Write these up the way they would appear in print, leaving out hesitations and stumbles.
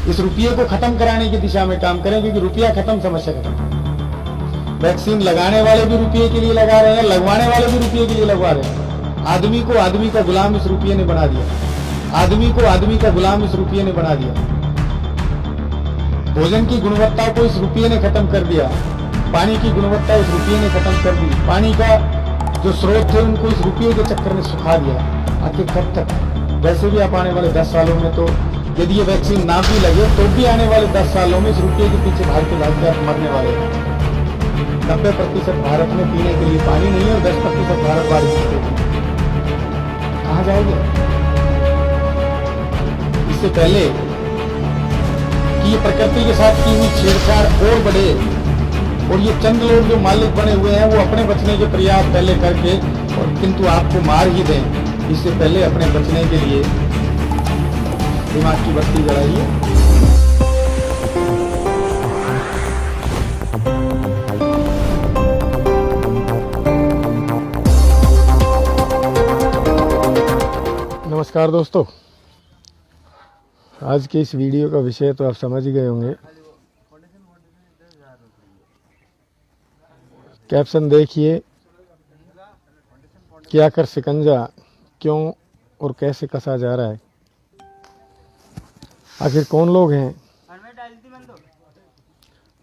इस रुपये को खत्म कराने की दिशा में काम करें, क्योंकि रुपया खत्म, समस्या खत्म। वैक्सीन लगाने वाले भी रुपये के लिए लगा रहे हैं, लगवाने वाले भी रुपये के लिए लगवा रहे हैं। आदमी को आदमी का गुलाम इस रुपये ने बना दिया। आदमी को आदमी का गुलाम इस रुपये ने बना दिया। भोजन की गुणवत्ता को इस रुपये ने खत्म कर दिया। पानी की गुणवत्ता इस रुपये ने खत्म कर दी। पानी का जो स्रोत थे उनको इस रुपये के चक्कर में सुखा दिया। आखिर कब तक? वैसे भी आप आने वाले 10 सालों में, तो यदि ये वैक्सीन ना भी लगे तो भी आने वाले 10 सालों में इस रुपये के पीछे भागते आप मरने वाले हैं। 90% भारत में पीने के लिए पानी नहीं है और 10% भारत बारिश से कहाँ जाएंगे? इससे पहले कि ये प्रकृति के साथ की हुई छेड़छाड़ और बढ़े और ये चंद लोग जो मालिक बने हुए हैं वो अपने बचने के प्रयास पहले करके और किंतु आपको मार ही दें, इससे पहले अपने बचने के लिए दिमाग की बत्ती जलाइए। नमस्कार दोस्तों, आज के इस वीडियो का विषय तो आप समझ ही गए होंगे। कैप्शन देखिए, कि आखिर शिकंजा क्यों और कैसे कसा जा रहा है। आखिर कौन लोग हैं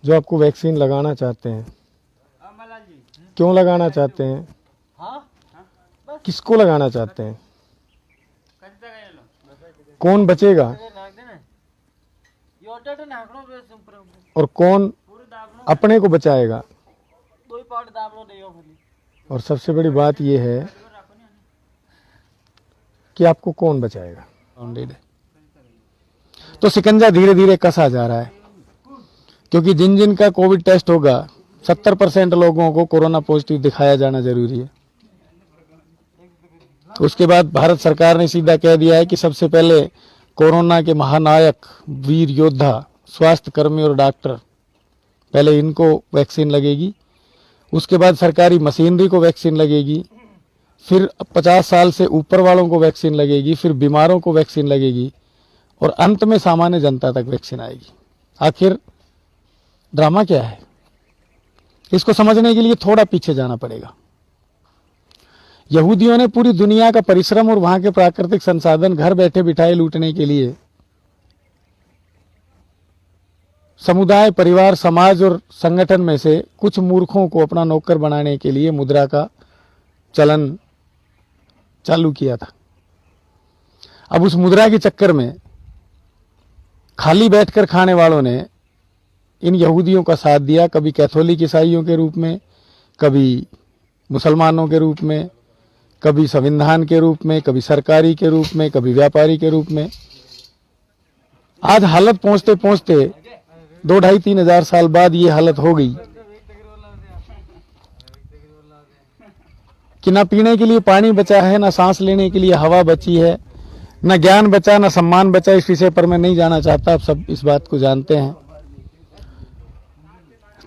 जो आपको वैक्सीन लगाना चाहते हैं? क्यों लगाना चाहते हैं? किसको लगाना चाहते हैं? कौन बचेगा और कौन अपने को बचाएगा? और सबसे बड़ी बात यह है कि आपको कौन बचाएगा। तो शिकंजा धीरे धीरे कसा जा रहा है, क्योंकि जिन जिन का कोविड टेस्ट होगा 70% लोगों को कोरोना पॉजिटिव दिखाया जाना जरूरी है। उसके बाद भारत सरकार ने सीधा कह दिया है कि सबसे पहले कोरोना के महानायक, वीर योद्धा, स्वास्थ्य कर्मी और डॉक्टर, पहले इनको वैक्सीन लगेगी। उसके बाद सरकारी मशीनरी को वैक्सीन लगेगी, फिर 50 साल से ऊपर वालों को वैक्सीन लगेगी, फिर बीमारों को वैक्सीन लगेगी और अंत में सामान्य जनता तक वैक्सीन आएगी। आखिर ड्रामा क्या है? इसको समझने के लिए थोड़ा पीछे जाना पड़ेगा। यहूदियों ने पूरी दुनिया का परिश्रम और वहां के प्राकृतिक संसाधन घर बैठे बिठाए लूटने के लिए समुदाय, परिवार, समाज और संगठन में से कुछ मूर्खों को अपना नौकर बनाने के लिए मुद्रा का चलन चालू किया था। अब उस मुद्रा के चक्कर में खाली बैठकर खाने वालों ने इन यहूदियों का साथ दिया, कभी कैथोलिक ईसाइयों के रूप में, कभी मुसलमानों के रूप में, कभी संविधान के रूप में, कभी सरकारी के रूप में, कभी व्यापारी के रूप में। आज हालत पहुंचते पहुंचते 2-2.5-3 हजार साल बाद ये हालत हो गई कि ना पीने के लिए पानी बचा है, ना सांस लेने के लिए हवा बची है, ना ज्ञान बचा, ना सम्मान बचा। इस विषय पर मैं नहीं जाना चाहता, आप सब इस बात को जानते हैं।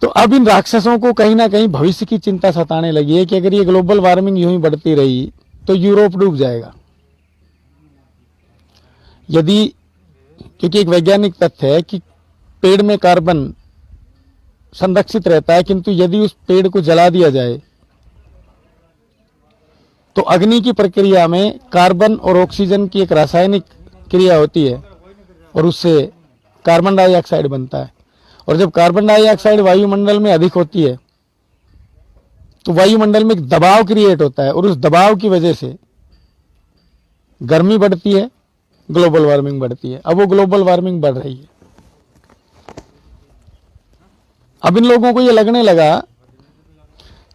तो अब इन राक्षसों को कहीं ना कहीं भविष्य की चिंता सताने लगी है कि अगर ये ग्लोबल वार्मिंग यूं ही बढ़ती रही तो यूरोप डूब जाएगा। क्योंकि एक वैज्ञानिक तथ्य है कि पेड़ में कार्बन संरक्षित रहता है, किंतु यदि उस पेड़ को जला दिया जाए तो अग्नि की प्रक्रिया में कार्बन और ऑक्सीजन की एक रासायनिक क्रिया होती है और उससे कार्बन डाइऑक्साइड बनता है। और जब कार्बन डाइऑक्साइड वायुमंडल में अधिक होती है तो वायुमंडल में एक दबाव क्रिएट होता है और उस दबाव की वजह से गर्मी बढ़ती है, ग्लोबल वार्मिंग बढ़ती है। अब वो ग्लोबल वार्मिंग बढ़ रही है। अब इन लोगों को ये लगने लगा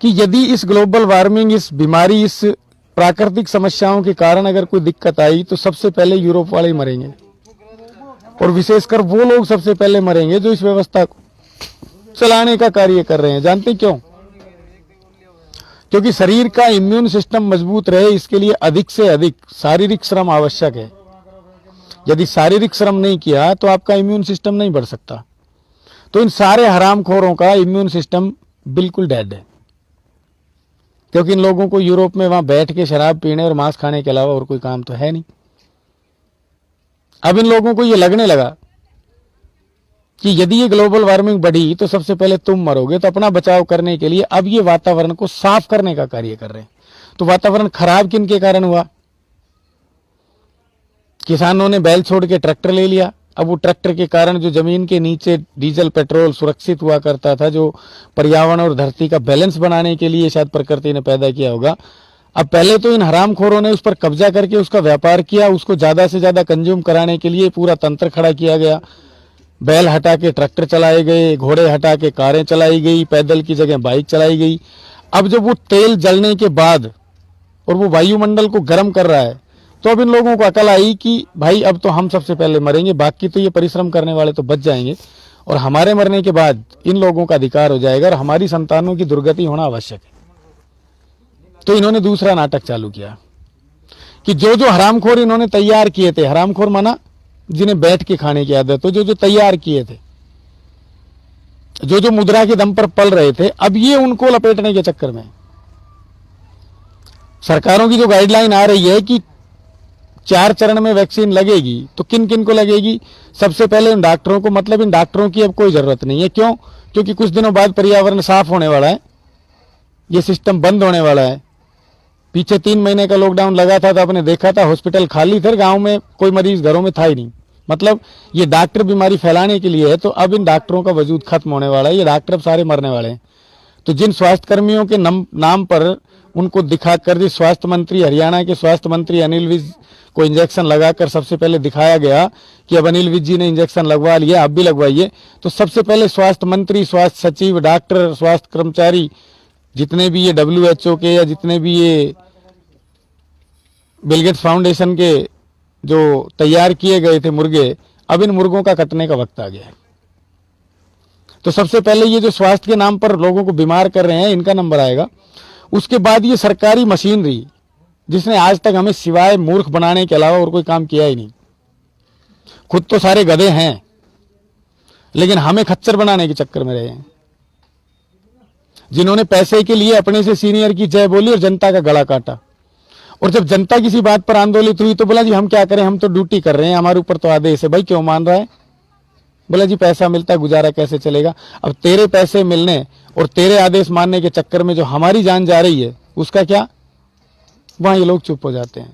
कि यदि इस ग्लोबल वार्मिंग, इस बीमारी, इस प्राकृतिक समस्याओं के कारण अगर कोई दिक्कत आई तो सबसे पहले यूरोप वाले ही मरेंगे और विशेषकर वो लोग सबसे पहले मरेंगे जो इस व्यवस्था को चलाने का कार्य कर रहे हैं। जानते क्यों? क्योंकि शरीर का इम्यून सिस्टम मजबूत रहे, इसके लिए अधिक से अधिक शारीरिक श्रम आवश्यक है। यदि शारीरिक श्रम नहीं किया तो आपका इम्यून सिस्टम नहीं बढ़ सकता। तो इन सारे हरामखोरों का इम्यून सिस्टम बिल्कुल डेड है, क्योंकि इन लोगों को यूरोप में वहां बैठ के शराब पीने और मांस खाने के अलावा और कोई काम तो है नहीं। अब इन लोगों को ये लगने लगा कि यदि ये ग्लोबल वार्मिंग बढ़ी तो सबसे पहले तुम मरोगे, तो अपना बचाव करने के लिए अब ये वातावरण को साफ करने का कार्य कर रहे हैं। तो वातावरण खराब किन के कारण हुआ? किसानों ने बैल छोड़ के ट्रैक्टर ले लिया। अब वो ट्रैक्टर के कारण जो जमीन के नीचे डीजल पेट्रोल सुरक्षित हुआ करता था, जो पर्यावरण और धरती का बैलेंस बनाने के लिए शायद प्रकृति ने पैदा किया होगा, अब पहले तो इन हरामखोरों ने उस पर कब्जा करके उसका व्यापार किया, उसको ज्यादा से ज्यादा कंज्यूम कराने के लिए पूरा तंत्र खड़ा किया गया। बैल हटा के ट्रैक्टर चलाए गए, घोड़े हटा के कारें चलाई गई, पैदल की जगह बाइक चलाई गई। अब जब वो तेल जलने के बाद और वो वायुमंडल को गर्म कर रहा है, तो अब इन लोगों को अकल आई कि भाई अब तो हम सबसे पहले मरेंगे, बाकी तो ये परिश्रम करने वाले तो बच जाएंगे, और हमारे मरने के बाद इन लोगों का अधिकार हो जाएगा और हमारी संतानों की दुर्गति होना आवश्यक है। तो इन्होंने दूसरा नाटक चालू किया कि जो जो हरामखोर इन्होंने तैयार किए थे, हरामखोर माना जिन्हें बैठ के खाने की आदत, तो जो जो तैयार किए थे, जो जो मुद्रा के दम पर पल रहे थे, अब ये उनको लपेटने के चक्कर में सरकारों की जो गाइडलाइन आ रही है कि 4 चरण में वैक्सीन लगेगी, तो किन किन को लगेगी? सबसे पहले इन डॉक्टरों को, मतलब इन डॉक्टरों की अब कोई जरूरत नहीं है। क्यों? क्योंकि कुछ दिनों बाद पर्यावरण साफ होने वाला है, ये सिस्टम बंद होने वाला है। पीछे 3 महीने का लॉकडाउन लगा था तो आपने देखा था हॉस्पिटल खाली थे, गांव में कोई मरीज घरों में था ही नहीं। मतलब ये डॉक्टर बीमारी फैलाने के लिए है, तो अब इन डॉक्टरों का वजूद खत्म होने वाला है, ये डॉक्टर अब सारे मरने वाले हैं। तो जिन स्वास्थ्य कर्मियों के नाम पर उनको दिखाकर, जिस स्वास्थ्य मंत्री, हरियाणा के स्वास्थ्य मंत्री अनिल विज को इंजेक्शन लगाकर सबसे पहले दिखाया गया कि अब अनिल विज जी ने इंजेक्शन लगवा लिया, आप भी लगवाइए, तो सबसे पहले स्वास्थ्य मंत्री, स्वास्थ्य सचिव, डॉक्टर, स्वास्थ्य कर्मचारी, जितने भी ये WHO के या जितने भी ये बिल गेट्स फाउंडेशन के जो तैयार किए गए थे मुर्गे, अब इन मुर्गों का कटने का वक्त आ गया है। तो सबसे पहले ये जो स्वास्थ्य के नाम पर लोगों को बीमार कर रहे हैं, इनका नंबर आएगा। उसके बाद ये सरकारी मशीनरी, जिसने आज तक हमें सिवाय मूर्ख बनाने के अलावा और कोई काम किया ही नहीं। खुद तो सारे गधे हैं, लेकिन हमें खच्चर बनाने के चक्कर में रहे हैं। जिन्होंने पैसे के लिए अपने से सीनियर की जय बोली और जनता का गला काटा, और जब जनता किसी बात पर आंदोलित हुई तो बोला जी हम क्या करें, हम तो ड्यूटी कर रहे हैं, हमारे ऊपर तो आदेश है। भाई क्यों मान रहा है? बोला जी पैसा मिलता है, गुजारा कैसे चलेगा। अब तेरे पैसे मिलने और तेरे आदेश मानने के चक्कर में जो हमारी जान जा रही है, उसका क्या? वहां ये लोग चुप हो जाते हैं।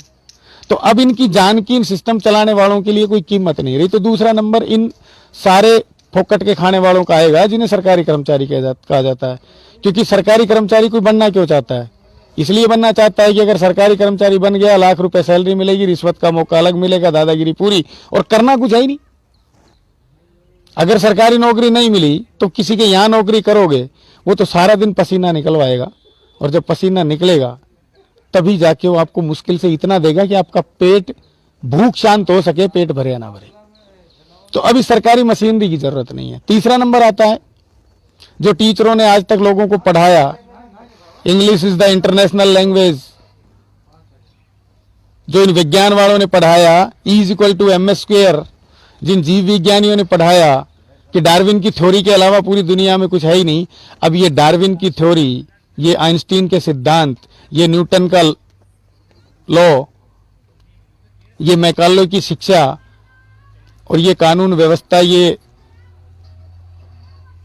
तो अब इनकी जान की, इन सिस्टम चलाने वालों के लिए कोई कीमत नहीं रही। तो दूसरा नंबर इन सारे फोकट के खाने वालों का आएगा, जिन्हें सरकारी कर्मचारी कहा जाता है। क्योंकि सरकारी कर्मचारी कोई बनना क्यों चाहता है? इसलिए बनना चाहता है कि अगर सरकारी कर्मचारी बन गया, लाख रुपए सैलरी मिलेगी, रिश्वत का मौका अलग मिलेगा, दादागिरी पूरी, और करना कुछ है ही नहीं। अगर सरकारी नौकरी नहीं मिली तो किसी के यहां नौकरी करोगे, वो तो सारा दिन पसीना निकलवाएगा, और जब पसीना निकलेगा तभी जाके वो आपको मुश्किल से इतना देगा कि आपका पेट, भूख शांत हो सके, पेट भरे या ना भरे। तो अभी सरकारी मशीनरी की जरूरत नहीं है। तीसरा नंबर आता है, जो टीचरों ने आज तक लोगों को पढ़ाया, English is the international language, जो इन विज्ञान वालों ने पढ़ाया, E = mx², जिन जीव विज्ञानियों ने पढ़ाया कि डार्विन की थ्योरी के अलावा पूरी दुनिया में कुछ है ही नहीं, अब ये डार्विन की थ्योरी, ये आइंस्टीन के सिद्धांत, ये न्यूटन का लॉ, ये मैकाले की शिक्षा और ये कानून व्यवस्था, ये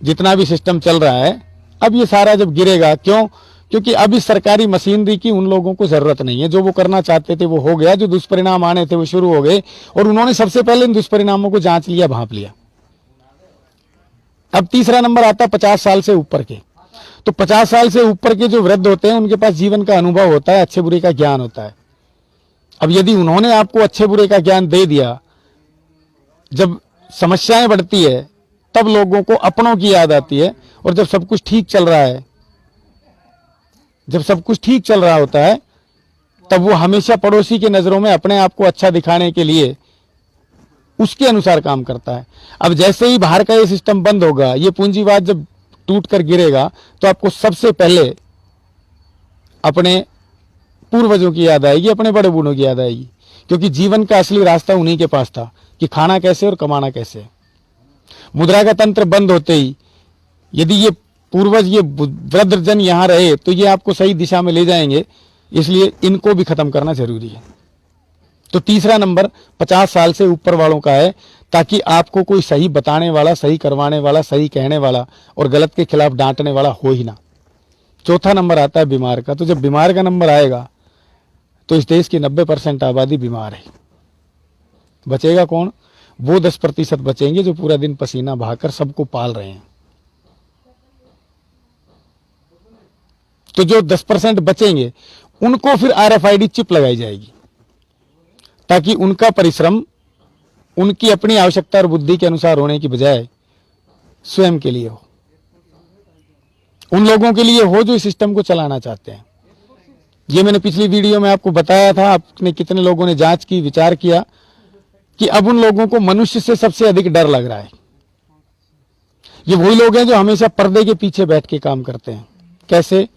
जितना भी सिस्टम चल रहा है, अब ये सारा जब गिरेगा, क्यों? क्योंकि अब इस सरकारी मशीनरी की उन लोगों को जरूरत नहीं है। जो वो करना चाहते थे वो हो गया, जो दुष्परिणाम आने थे वो शुरू हो गए, और उन्होंने सबसे पहले इन दुष्परिणामों को जांच लिया, भांप लिया। अब तीसरा नंबर आता है 50 साल से ऊपर के। तो 50 साल से ऊपर के जो वृद्ध होते हैं, उनके पास जीवन का अनुभव होता है, अच्छे बुरे का ज्ञान होता है। अब यदि उन्होंने आपको अच्छे बुरे का ज्ञान दे दिया, जब समस्याएं बढ़ती है तब लोगों को अपनों की याद आती है, और जब सब कुछ ठीक चल रहा है, जब सब कुछ ठीक चल रहा होता है, तब वो हमेशा पड़ोसी की नजरों में अपने आप को अच्छा दिखाने के लिए उसके अनुसार काम करता है। अब जैसे ही बाहर का ये सिस्टम बंद होगा, ये पूंजीवाद जब टूट कर गिरेगा, तो आपको सबसे पहले अपने पूर्वजों की याद आएगी, अपने बड़े बूढ़ों की याद आएगी। क्योंकि जीवन का असली रास्ता उन्हीं के पास था कि खाना कैसे और कमाना कैसे। मुद्रा का तंत्र बंद होते ही यदि ये पूर्वज, ये वृद्धजन यहां रहे, तो ये आपको सही दिशा में ले जाएंगे, इसलिए इनको भी खत्म करना जरूरी है। तो तीसरा नंबर 50 साल से ऊपर वालों का है, ताकि आपको कोई सही बताने वाला, सही करवाने वाला, सही कहने वाला और गलत के खिलाफ डांटने वाला हो ही ना। चौथा नंबर आता है बीमार का। तो जब बीमार का नंबर आएगा तो इस देश की 90% आबादी बीमार है। बचेगा कौन? वो 10% बचेंगे जो पूरा दिन पसीना बहाकर सबको पाल रहे हैं। तो जो 10% बचेंगे उनको फिर RFID चिप लगाई जाएगी ताकि उनका परिश्रम उनकी अपनी आवश्यकता और बुद्धि के अनुसार होने की बजाय स्वयं के लिए हो, उन लोगों के लिए हो जो इस सिस्टम को चलाना चाहते हैं। ये मैंने पिछली वीडियो में आपको बताया था। आपने कितने लोगों ने जांच की, विचार किया कि अब उन लोगों को मनुष्य से सबसे अधिक डर लग रहा है। ये वही लोग हैं जो हमेशा पर्दे के पीछे बैठ के काम करते हैं। कैसे?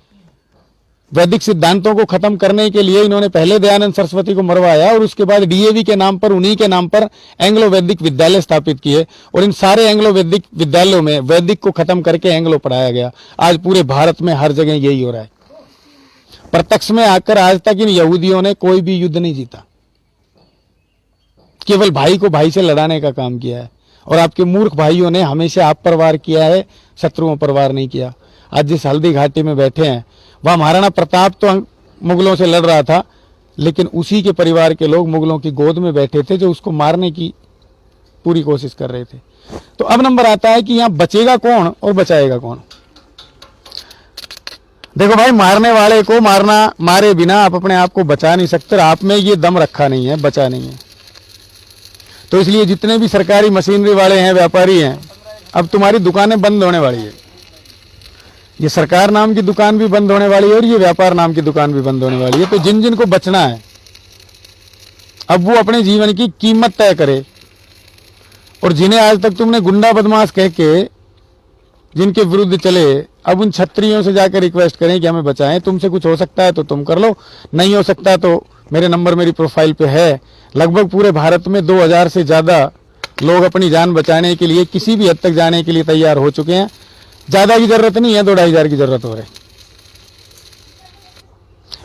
वैदिक सिद्धांतों को खत्म करने के लिए इन्होंने पहले दयानंद सरस्वती को मरवाया और उसके बाद DAV के नाम पर, उन्हीं के नाम पर एंग्लो वैदिक विद्यालय स्थापित किए और इन सारे एंग्लो वैदिक विद्यालयों में वैदिक को खत्म करके एंग्लो पढ़ाया गया। आज पूरे भारत में हर जगह यही हो रहा है। प्रत्यक्ष में आकर आज तक इन यहूदियों ने कोई भी युद्ध नहीं जीता, केवल भाई को भाई से लड़ाने का काम किया है। और आपके मूर्ख भाइयों ने हमेशा आप पर वार किया है, शत्रुओं पर वार नहीं किया। आज जिस हल्दी घाटी में बैठे हैं वह महाराणा प्रताप तो मुगलों से लड़ रहा था, लेकिन उसी के परिवार के लोग मुगलों की गोद में बैठे थे जो उसको मारने की पूरी कोशिश कर रहे थे। तो अब नंबर आता है कि यहां बचेगा कौन और बचाएगा कौन। देखो भाई, मारने वाले को मारे बिना आप अपने आप को बचा नहीं सकते। आप में ये दम रखा नहीं है, बचा नहीं है। तो इसलिए जितने भी सरकारी मशीनरी वाले हैं, व्यापारी हैं, अब तुम्हारी दुकानें बंद होने वाली है। ये सरकार नाम की दुकान भी बंद होने वाली है और ये व्यापार नाम की दुकान भी बंद होने वाली है। तो जिन जिन को बचना है अब वो अपने जीवन की कीमत तय करे। और जिन्हें आज तक तुमने गुंडा बदमाश कह के जिनके विरुद्ध चले, अब उन क्षत्रियों से जाकर रिक्वेस्ट करें कि हमें बचाएं। तुमसे कुछ हो सकता है तो तुम कर लो, नहीं हो सकता तो मेरे नंबर मेरी प्रोफाइल पे है। लगभग पूरे भारत में 2000 से ज्यादा लोग अपनी जान बचाने के लिए किसी भी हद तक जाने के लिए तैयार हो चुके हैं। ज्यादा की जरूरत नहीं है, 2-2,500 की जरूरत हो रही।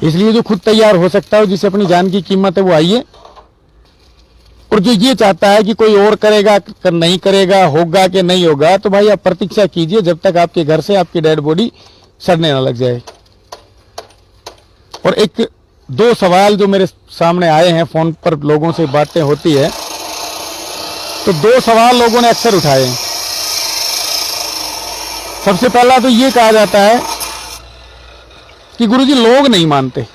इसलिए जो खुद तैयार हो सकता है, जिसे अपनी जान की कीमत है, वो आइए। और जो ये चाहता है कि कोई और करेगा नहीं करेगा, होगा कि नहीं होगा, तो भाई आप प्रतीक्षा कीजिए जब तक आपके घर से आपकी डेड बॉडी सड़ने ना लग जाए। और 1-2 सवाल जो मेरे सामने आए हैं, फोन पर लोगों से बातें होती है, तो 2 सवाल लोगों ने अक्सर उठाए हैं। सबसे पहला तो ये कहा जाता है कि गुरुजी लोग नहीं मानते,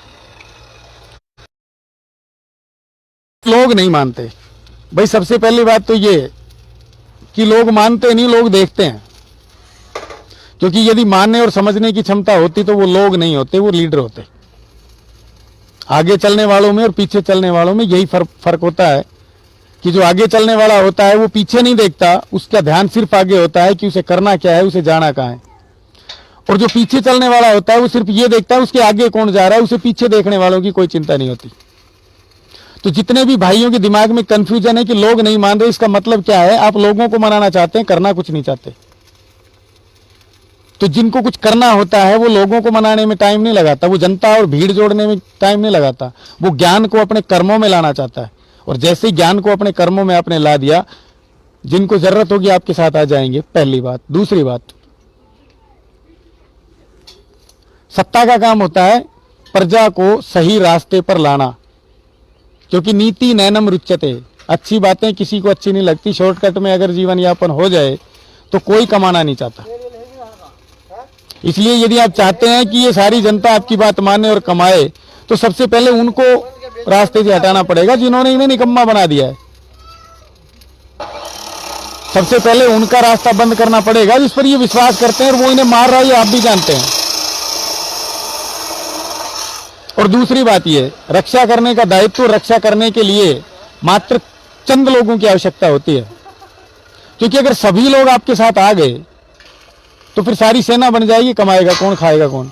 लोग नहीं मानते। भाई सबसे पहली बात तो ये कि लोग मानते नहीं, लोग देखते हैं। क्योंकि यदि मानने और समझने की क्षमता होती तो वो लोग नहीं होते, वो लीडर होते। आगे चलने वालों में और पीछे चलने वालों में यही फर्क होता है कि जो आगे चलने वाला होता है वो पीछे नहीं देखता, उसका ध्यान सिर्फ आगे होता है कि उसे करना क्या है, उसे जाना कहाँ है। और जो पीछे चलने वाला होता है वो सिर्फ ये देखता है उसके आगे कौन जा रहा है, उसे पीछे देखने वालों की कोई चिंता नहीं होती। तो जितने भी भाइयों के दिमाग में कंफ्यूजन है कि लोग नहीं मान रहे, इसका मतलब क्या है? आप लोगों को मनाना चाहते हैं, करना कुछ नहीं चाहते। तो जिनको कुछ करना होता है वो लोगों को मनाने में टाइम नहीं लगाता, वो जनता और भीड़ जोड़ने में टाइम नहीं लगाता, वो ज्ञान को अपने कर्मों में लाना चाहता है। और जैसे ही ज्ञान को अपने कर्मों में आपने ला दिया, जिनको जरूरत होगी आपके साथ आ जाएंगे, पहली बात। दूसरी बात, सत्ता का काम होता है प्रजा को सही रास्ते पर लाना, क्योंकि नीति नैनम रुच्यते। अच्छी बातें किसी को अच्छी नहीं लगती। शॉर्टकट में अगर जीवन यापन हो जाए तो कोई कमाना नहीं चाहता। इसलिए यदि आप चाहते हैं कि ये सारी जनता आपकी बात माने और कमाए, तो सबसे पहले उनको रास्ते से हटाना पड़ेगा जिन्होंने इन्हें निकम्मा बना दिया है। सबसे पहले उनका रास्ता बंद करना पड़ेगा जिस पर ये विश्वास करते हैं और वो इन्हें मार रहा है, ये आप भी जानते हैं। और दूसरी बात ये, रक्षा करने का दायित्व रक्षा करने के लिए मात्र चंद लोगों की आवश्यकता होती है। क्योंकि अगर सभी लोग आपके साथ आ गए तो फिर सारी सेना बन जाएगी, कमाएगा कौन, खाएगा कौन?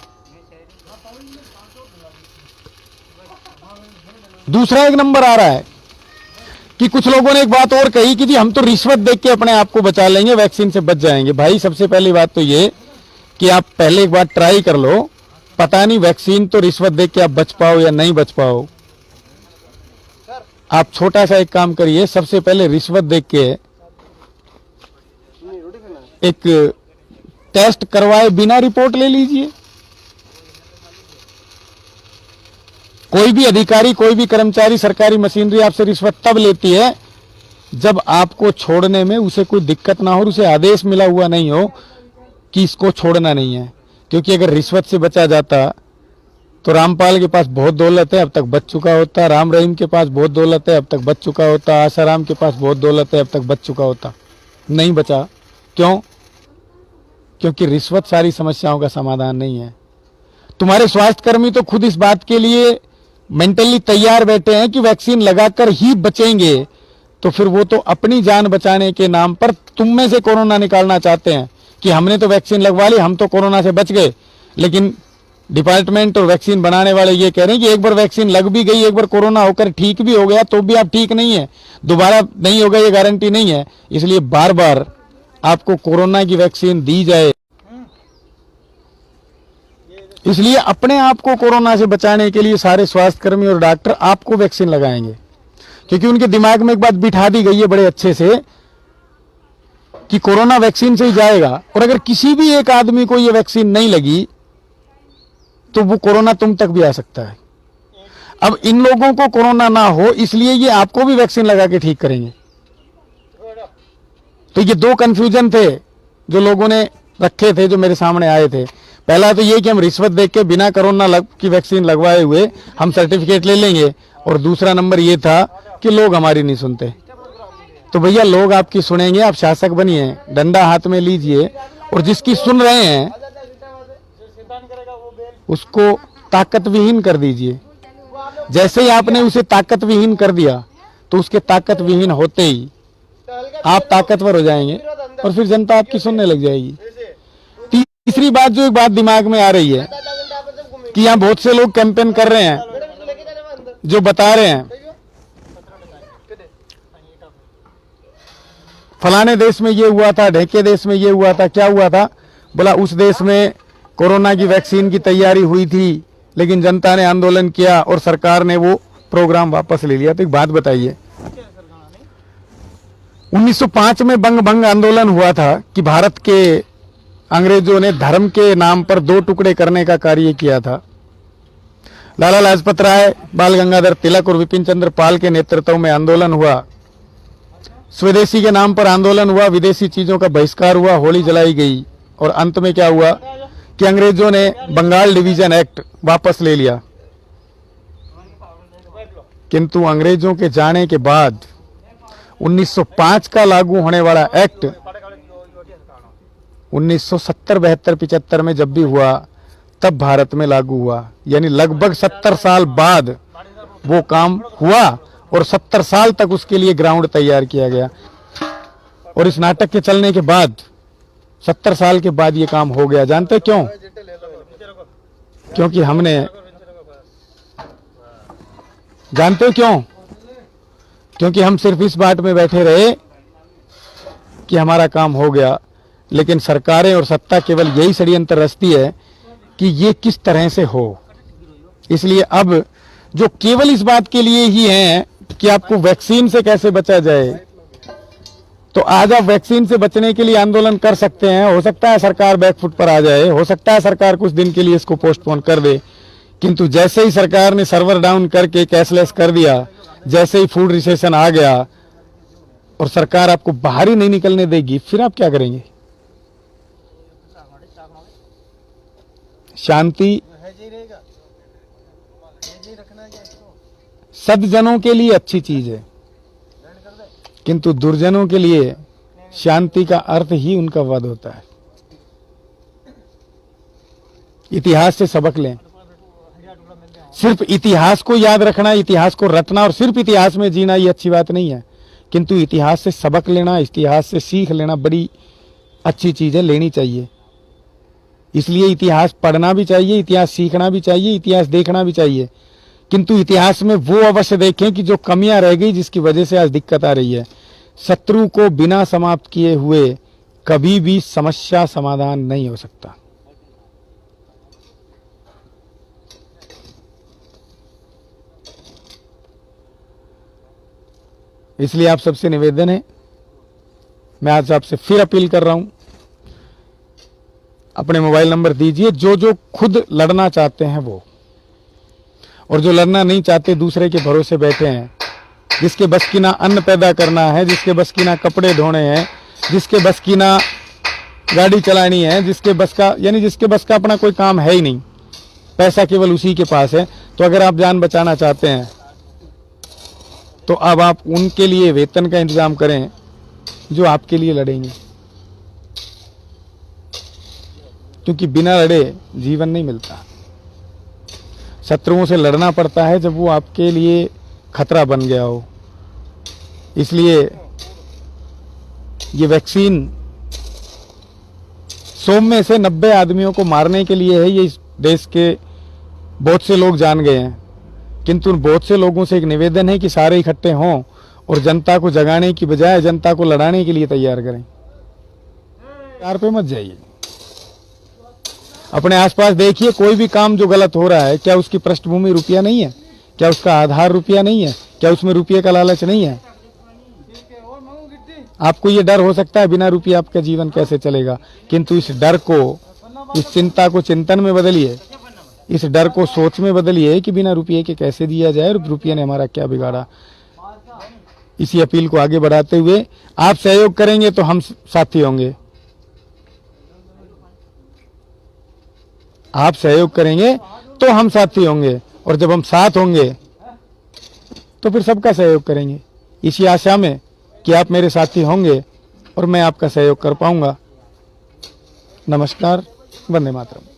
दूसरा एक नंबर आ रहा है कि कुछ लोगों ने एक बात और कही कि जी हम तो रिश्वत देख के अपने आप को बचा लेंगे, वैक्सीन से बच जाएंगे। भाई सबसे पहली बात तो ये कि आप पहले एक बार ट्राई कर लो, पता नहीं वैक्सीन तो रिश्वत देख के आप बच पाओ या नहीं बच पाओ। आप छोटा सा एक काम करिए, सबसे पहले रिश्वत देख के एक टेस्ट करवाए बिना रिपोर्ट ले लीजिए। कोई भी अधिकारी, कोई भी कर्मचारी, सरकारी मशीनरी आपसे रिश्वत तब लेती है जब आपको छोड़ने में उसे कोई दिक्कत ना हो, उसे आदेश मिला हुआ नहीं हो कि इसको छोड़ना नहीं है। क्योंकि अगर रिश्वत से बचा जाता तो रामपाल के पास बहुत दौलत है, अब तक बच चुका होता। राम रहीम के पास बहुत दौलत है, अब तक बच चुका होता। आसाराम के पास बहुत दौलत है, अब तक बच चुका होता। नहीं बचा। क्यों? क्योंकि रिश्वत सारी समस्याओं का समाधान नहीं है। तुम्हारे स्वास्थ्यकर्मी तो खुद इस बात के लिए मेंटली तैयार बैठे हैं कि वैक्सीन लगाकर ही बचेंगे, तो फिर वो तो अपनी जान बचाने के नाम पर तुम में से कोरोना निकालना चाहते हैं कि हमने तो वैक्सीन लगवा ली, हम तो कोरोना से बच गए। लेकिन डिपार्टमेंट और वैक्सीन बनाने वाले ये कह रहे हैं कि एक बार वैक्सीन लग भी गई, एक बार कोरोना होकर ठीक भी हो गया तो भी आप ठीक नहीं है, दोबारा नहीं होगा ये गारंटी नहीं है। इसलिए बार बार आपको कोरोना की वैक्सीन दी जाए। इसलिए अपने आप को कोरोना से बचाने के लिए सारे स्वास्थ्यकर्मी और डॉक्टर आपको वैक्सीन लगाएंगे, क्योंकि उनके दिमाग में एक बात बिठा दी गई है बड़े अच्छे से कि कोरोना वैक्सीन से ही जाएगा। और अगर किसी भी एक आदमी को ये वैक्सीन नहीं लगी तो वो कोरोना तुम तक भी आ सकता है। अब इन लोगों को कोरोना ना हो इसलिए ये आपको भी वैक्सीन लगा के ठीक करेंगे। तो ये दो कंफ्यूजन थे जो लोगों ने रखे थे, जो मेरे सामने आए थे। पहला तो ये कि हम रिश्वत देख के बिना कोरोना की वैक्सीन लगवाए हुए हम सर्टिफिकेट ले लेंगे, और दूसरा नंबर ये था कि लोग हमारी नहीं सुनते। तो भैया लोग आपकी सुनेंगे, आप शासक बनिए, डंडा हाथ में लीजिए और जिसकी सुन रहे हैं उसको ताकत विहीन कर दीजिए। जैसे ही आपने उसे ताकत विहीन कर दिया तो उसके ताकत विहीन होते ही आप ताकतवर हो जाएंगे और फिर जनता आपकी सुनने लग जाएगी। तीसरी बात, जो एक बात दिमाग में आ रही है कि यहाँ बहुत से लोग कैंपेन कर रहे हैं जो बता रहे हैं फलाने देश में ये हुआ था, ढेके देश में ये हुआ था। क्या हुआ था? बोला उस देश में कोरोना की वैक्सीन की तैयारी हुई थी लेकिन जनता ने आंदोलन किया और सरकार ने वो प्रोग्राम वापस ले लिया। तो एक बात बताइए, 1905 में बंग भंग आंदोलन हुआ था कि भारत के अंग्रेजों ने धर्म के नाम पर दो टुकड़े करने का कार्य किया था। लाला लाजपत राय, बाल गंगाधर तिलक और विपिन चंद्र पाल के नेतृत्व में आंदोलन हुआ। स्वदेशी के नाम पर आंदोलन हुआ, विदेशी चीजों का बहिष्कार हुआ, होली जलाई गई और अंत में क्या हुआ कि अंग्रेजों ने बंगाल डिवीजन एक्ट वापस ले लिया। किंतु अंग्रेजों के जाने के बाद 1905 का लागू होने वाला एक्ट 1970, 72, 75 में जब भी हुआ तब भारत में लागू हुआ। यानी लगभग 70 साल बाद वो काम हुआ और 70 साल तक उसके लिए ग्राउंड तैयार किया गया। और इस नाटक के चलने के बाद 70 साल के बाद ये काम हो गया। जानते क्यों? क्योंकि हमने, जानते हो क्यों? क्योंकि हम सिर्फ इस बात में बैठे रहे कि हमारा काम हो गया, लेकिन सरकारें और सत्ता केवल यही षड्यंत्र रचती है कि ये किस तरह से हो। इसलिए अब जो केवल इस बात के लिए ही हैं कि आपको वैक्सीन से कैसे बचा जाए, तो आज आप वैक्सीन से बचने के लिए आंदोलन कर सकते हैं। हो सकता है सरकार बैकफुट पर आ जाए, हो सकता है सरकार कुछ दिन के लिए इसको पोस्टपोन कर दे, किंतु जैसे ही सरकार ने सर्वर डाउन करके कैशलेस कर दिया, जैसे ही फूड रिसेशन आ गया और सरकार आपको बाहर ही नहीं निकलने देगी, फिर आप क्या करेंगे? शांति सद्जनों के लिए अच्छी चीज है, किंतु दुर्जनों के लिए शांति का अर्थ ही उनका वध होता है। इतिहास से सबक लें। सिर्फ इतिहास को याद रखना, इतिहास को रटना और सिर्फ इतिहास में जीना ये अच्छी बात नहीं है, किंतु इतिहास से सबक लेना, इतिहास से सीख लेना बड़ी अच्छी चीज है, लेनी चाहिए। इसलिए इतिहास पढ़ना भी चाहिए, इतिहास सीखना भी चाहिए, इतिहास देखना भी चाहिए, किंतु इतिहास में वो अवश्य देखें कि जो कमियां रह गई जिसकी वजह से आज दिक्कत आ रही है। शत्रु को बिना समाप्त किए हुए कभी भी समस्या समाधान नहीं हो सकता। इसलिए आप सबसे निवेदन है, मैं आज आपसे फिर अपील कर रहा हूं अपने मोबाइल नंबर दीजिए, जो जो खुद लड़ना चाहते हैं वो, और जो लड़ना नहीं चाहते दूसरे के भरोसे बैठे हैं, जिसके बस की ना अन्न पैदा करना है, जिसके बस की ना कपड़े धोने हैं, जिसके बस की ना गाड़ी चलानी है, जिसके बस का यानी जिसके बस का अपना कोई काम है ही नहीं, पैसा केवल उसी के पास है, तो अगर आप जान बचाना चाहते हैं तो अब आप उनके लिए वेतन का इंतजाम करें जो आपके लिए लड़ेंगे, क्योंकि बिना लड़े जीवन नहीं मिलता। शत्रुओं से लड़ना पड़ता है जब वो आपके लिए खतरा बन गया हो। इसलिए ये वैक्सीन 100 में से 90 आदमियों को मारने के लिए है, ये इस देश के बहुत से लोग जान गए हैं, किंतु बहुत से लोगों से एक निवेदन है कि सारे इकट्ठे हों और जनता को जगाने की बजाय जनता को लड़ाने के लिए तैयार करें। कार पे मत जाइए, अपने आसपास देखिए, कोई भी काम जो गलत हो रहा है, क्या उसकी पृष्ठभूमि रुपया नहीं है? क्या उसका आधार रुपया नहीं है? क्या उसमें रुपये का लालच नहीं है? आपको ये डर हो सकता है बिना रुपये आपका जीवन कैसे चलेगा, किंतु इस डर को, इस चिंता को चिंतन में बदलिए, इस डर को सोच में बदलिए कि बिना रुपये के कैसे दिया जाए और रुपये ने हमारा क्या बिगाड़ा। इसी अपील को आगे बढ़ाते हुए, आप सहयोग करेंगे तो हम साथी होंगे, आप सहयोग करेंगे तो हम साथी होंगे, और जब हम साथ होंगे तो फिर सबका सहयोग करेंगे, इसी आशा में कि आप मेरे साथी होंगे और मैं आपका सहयोग कर पाऊंगा। नमस्कार, वंदे मातरम।